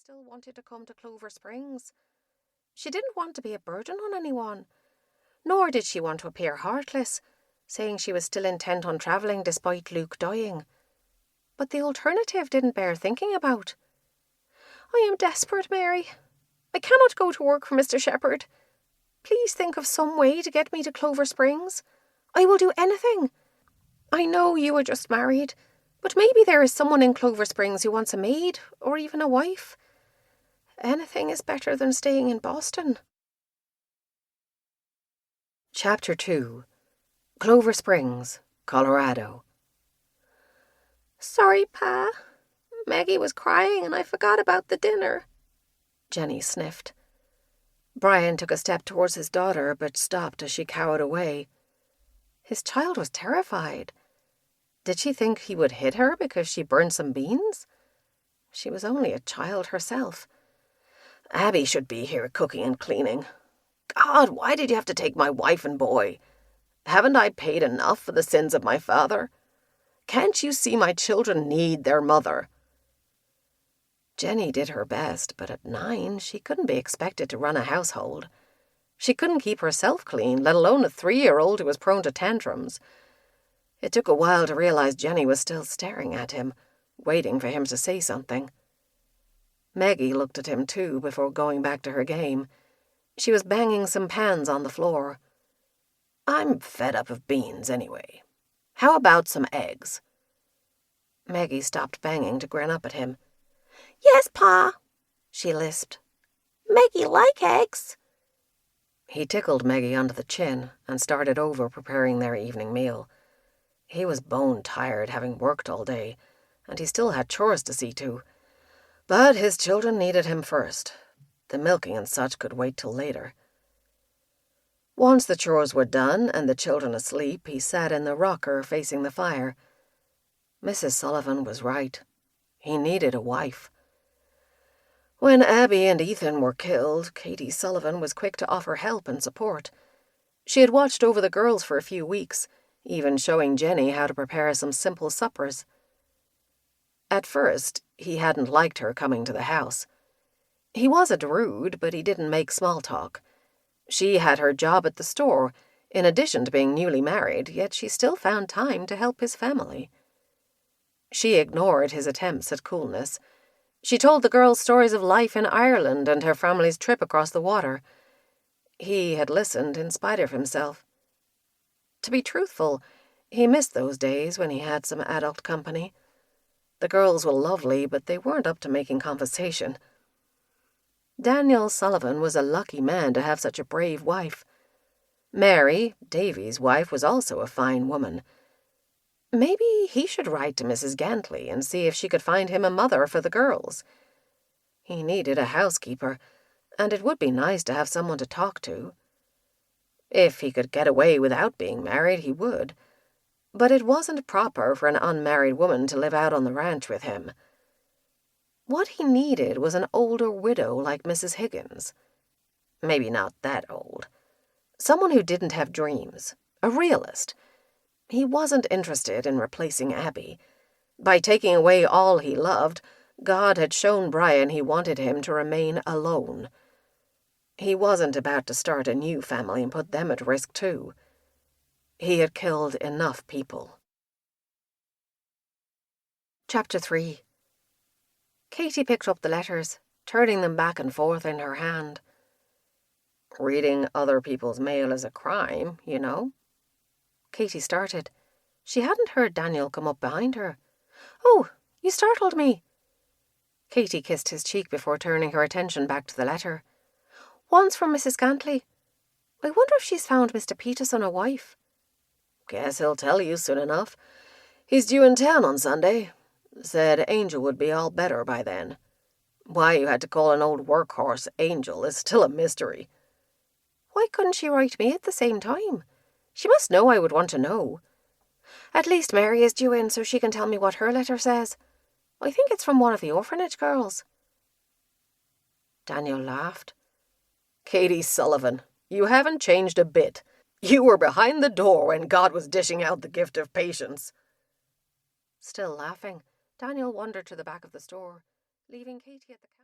still wanted to come to Clover Springs. She didn't want to be a burden on anyone, nor did she want to appear heartless, saying she was still intent on travelling despite Luke dying. But the alternative didn't bear thinking about. "I am desperate, Mary. I cannot go to work for Mr. Shepherd. Please think of some way to get me to Clover Springs. I will do anything. I know you are just married, but maybe there is someone in Clover Springs who wants a maid, or even a wife. Anything is better than staying in Boston." Chapter 2. Clover Springs, Colorado. "Sorry, Pa. Maggie was crying and I forgot about the dinner," Jenny sniffed. Brian took a step towards his daughter, but stopped as she cowered away. His child was terrified. Did she think he would hit her because she burned some beans? She was only a child herself. "Abby should be here cooking and cleaning. God, why did you have to take my wife and boy? Haven't I paid enough for the sins of my father? Can't you see my children need their mother?" Jenny did her best, but at 9, she couldn't be expected to run a household. She couldn't keep herself clean, let alone a 3-year-old who was prone to tantrums. It took a while to realize Jenny was still staring at him, waiting for him to say something. Maggie looked at him too before going back to her game. She was banging some pans on the floor. "I'm fed up of beans anyway. How about some eggs?" Maggie stopped banging to grin up at him. "Yes, Pa," she lisped. "Maggie like eggs." He tickled Maggie under the chin and started over preparing their evening meal. He was bone-tired, having worked all day, and he still had chores to see to. But his children needed him first. The milking and such could wait till later. Once the chores were done and the children asleep, he sat in the rocker facing the fire. Mrs. Sullivan was right. He needed a wife. When Abby and Ethan were killed, Katie Sullivan was quick to offer help and support. She had watched over the girls for a few weeks, even showing Jenny how to prepare some simple suppers. At first, he hadn't liked her coming to the house. He wasn't rude, but he didn't make small talk. She had her job at the store, in addition to being newly married, yet she still found time to help his family. She ignored his attempts at coolness. She told the girls stories of life in Ireland and her family's trip across the water. He had listened in spite of himself. To be truthful, he missed those days when he had some adult company. The girls were lovely, but they weren't up to making conversation. Daniel Sullivan was a lucky man to have such a brave wife. Mary, Davy's wife, was also a fine woman. Maybe he should write to Mrs. Gantley and see if she could find him a mother for the girls. He needed a housekeeper, and it would be nice to have someone to talk to. If he could get away without being married, he would. But it wasn't proper for an unmarried woman to live out on the ranch with him. What he needed was an older widow like Mrs. Higgins. Maybe not that old. Someone who didn't have dreams. A realist. He wasn't interested in replacing Abby. By taking away all he loved, God had shown Brian he wanted him to remain alone. He wasn't about to start a new family and put them at risk too. He had killed enough people. Chapter 3. Katie picked up the letters, turning them back and forth in her hand. "Reading other people's mail is a crime, you know." Katie started. She hadn't heard Daniel come up behind her. "Oh, you startled me." Katie kissed his cheek before turning her attention back to the letter. "One's from Mrs. Gantley. I wonder if she's found Mr. Peterson a wife." "Guess he'll tell you soon enough. He's due in town on Sunday. Said Angel would be all better by then. Why you had to call an old workhorse Angel is still a mystery." "Why couldn't she write me at the same time? She must know I would want to know. At least Mary is due in so she can tell me what her letter says. I think it's from one of the orphanage girls." Daniel laughed. "Katie Sullivan, you haven't changed a bit. You were behind the door when God was dishing out the gift of patience." Still laughing, Daniel wandered to the back of the store, leaving Katie at the counter.